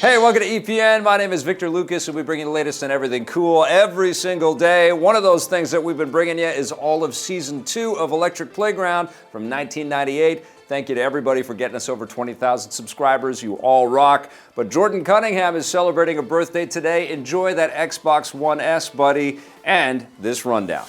Hey, welcome to EPN. My name is Victor Lucas, and we bring you the latest on everything cool every single day. One of those things that we've been bringing you is all of Season 2 of Electric Playground from 1998. Thank you to everybody for getting us over 20,000 subscribers. You all rock. But Jordan Cunningham is celebrating a birthday today. Enjoy that Xbox One S, buddy, and this rundown.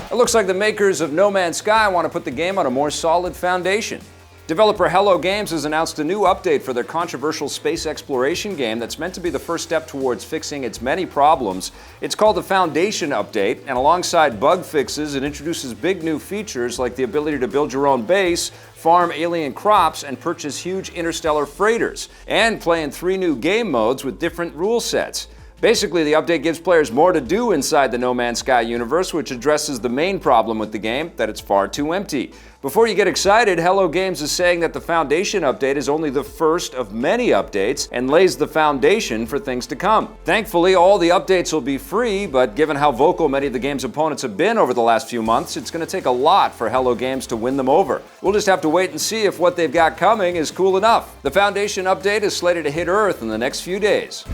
It looks like the makers of No Man's Sky want to put the game on a more solid foundation. Developer Hello Games has announced a new update for their controversial space exploration game that's meant to be the first step towards fixing its many problems. It's called the Foundation Update, and alongside bug fixes, it introduces big new features like the ability to build your own base, farm alien crops, and purchase huge interstellar freighters, and play in 3 new game modes with different rule sets. Basically, the update gives players more to do inside the No Man's Sky universe, which addresses the main problem with the game, that it's far too empty. Before you get excited, Hello Games is saying that the Foundation update is only the first of many updates and lays the foundation for things to come. Thankfully, all the updates will be free, but given how vocal many of the game's opponents have been over the last few months, it's going to take a lot for Hello Games to win them over. We'll just have to wait and see if what they've got coming is cool enough. The Foundation update is slated to hit Earth in the next few days.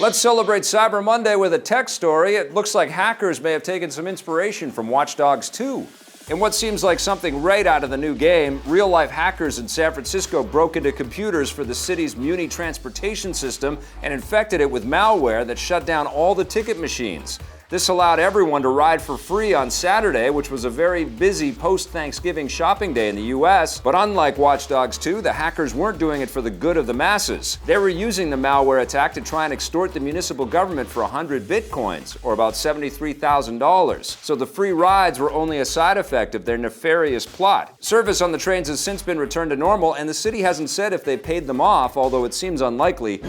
Let's celebrate Cyber Monday with a tech story. It looks like hackers may have taken some inspiration from Watch Dogs 2. In what seems like something right out of the new game, real-life hackers in San Francisco broke into computers for the city's Muni transportation system and infected it with malware that shut down all the ticket machines. This allowed everyone to ride for free on Saturday, which was a very busy post-Thanksgiving shopping day in the US. But unlike Watch Dogs 2, the hackers weren't doing it for the good of the masses. They were using the malware attack to try and extort the municipal government for 100 bitcoins, or about $73,000. So the free rides were only a side effect of their nefarious plot. Service on the trains has since been returned to normal, and the city hasn't said if they paid them off, although it seems unlikely.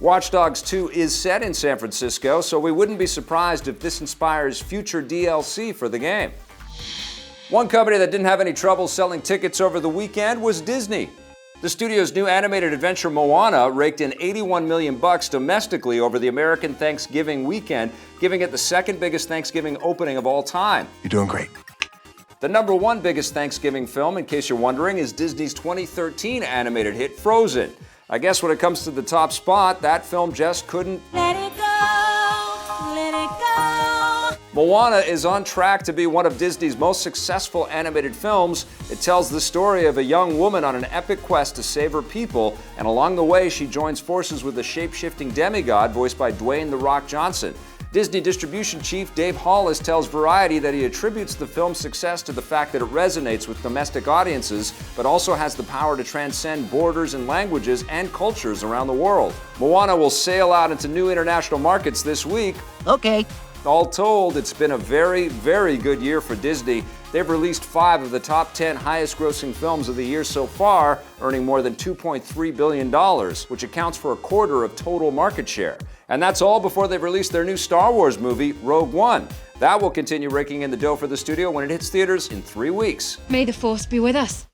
Watch Dogs 2 is set in San Francisco, so we wouldn't be surprised if this inspires future DLC for the game. One company that didn't have any trouble selling tickets over the weekend was Disney. The studio's new animated adventure Moana raked in $81 million domestically over the American Thanksgiving weekend, giving it the second biggest Thanksgiving opening of all time. You're doing great. The number 1 biggest Thanksgiving film, in case you're wondering, is Disney's 2013 animated hit Frozen. I guess when it comes to the top spot, that film just couldn't. Let it go, let it go. Moana is on track to be one of Disney's most successful animated films. It tells the story of a young woman on an epic quest to save her people, and along the way she joins forces with a shape-shifting demigod voiced by Dwayne "The Rock" Johnson. Disney distribution chief Dave Hollis tells Variety that he attributes the film's success to the fact that it resonates with domestic audiences, but also has the power to transcend borders and languages and cultures around the world. Moana will sail out into new international markets this week. Okay. All told, it's been a very, very good year for Disney. They've released 5 of the top 10 highest-grossing films of the year so far, earning more than $2.3 billion, which accounts for a quarter of total market share. And that's all before they've released their new Star Wars movie, Rogue One. That will continue raking in the dough for the studio when it hits theaters in 3 weeks. May the Force be with us.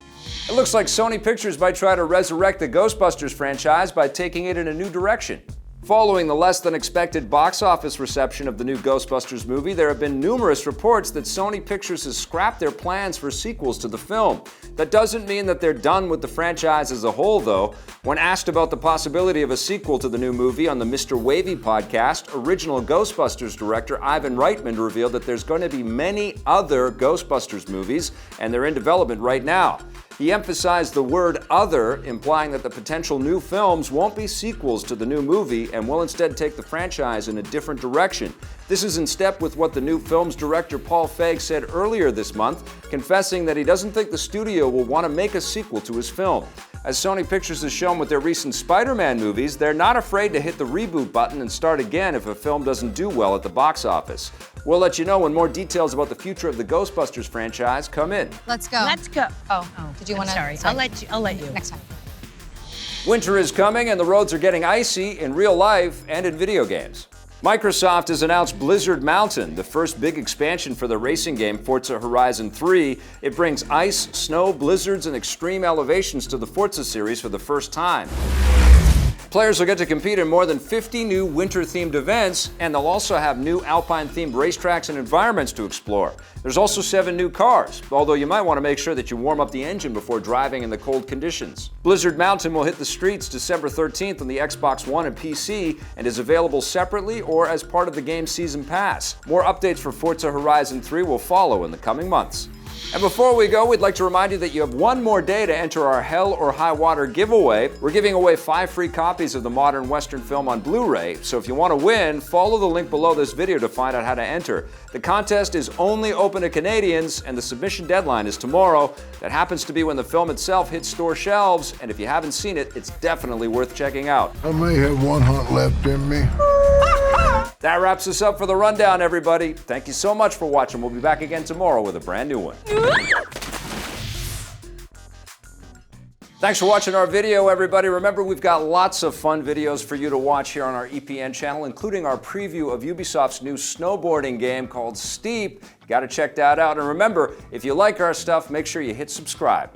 It looks like Sony Pictures might try to resurrect the Ghostbusters franchise by taking it in a new direction. Following the less than expected box office reception of the new Ghostbusters movie, there have been numerous reports that Sony Pictures has scrapped their plans for sequels to the film. That doesn't mean that they're done with the franchise as a whole, though. When asked about the possibility of a sequel to the new movie on the Mr. Wavy podcast, original Ghostbusters director Ivan Reitman revealed that there's going to be many other Ghostbusters movies, and they're in development right now. He emphasized the word other, implying that the potential new films won't be sequels to the new movie and will instead take the franchise in a different direction. This is in step with what the new film's director Paul Feig said earlier this month, confessing that he doesn't think the studio will want to make a sequel to his film. As Sony Pictures has shown with their recent Spider-Man movies, they're not afraid to hit the reboot button and start again if a film doesn't do well at the box office. We'll let you know when more details about the future of the Ghostbusters franchise come in. Let's go. Let's go. Oh, did you want to? Sorry, I'll let you. Next time. Winter is coming and the roads are getting icy in real life and in video games. Microsoft has announced Blizzard Mountain, the first big expansion for the racing game Forza Horizon 3. It brings ice, snow, blizzards, and extreme elevations to the Forza series for the first time. Players will get to compete in more than 50 new winter-themed events, and they'll also have new Alpine-themed racetracks and environments to explore. There's also 7 new cars, although you might want to make sure that you warm up the engine before driving in the cold conditions. Blizzard Mountain will hit the streets December 13th on the Xbox One and PC, and is available separately or as part of the game's Season Pass. More updates for Forza Horizon 3 will follow in the coming months. And before we go, we'd like to remind you that you have one more day to enter our Hell or High Water giveaway. We're giving away 5 free copies of the modern Western film on Blu-ray, so if you want to win, follow the link below this video to find out how to enter. The contest is only open to Canadians, and the submission deadline is tomorrow. That happens to be when the film itself hits store shelves, and if you haven't seen it, it's definitely worth checking out. I may have one hunt left in me. That wraps us up for the rundown, everybody. Thank you so much for watching. We'll be back again tomorrow with a brand new one. Thanks for watching our video, everybody. Remember, we've got lots of fun videos for you to watch here on our EPN channel, including our preview of Ubisoft's new snowboarding game called Steep. You gotta check that out. And remember, if you like our stuff, make sure you hit subscribe.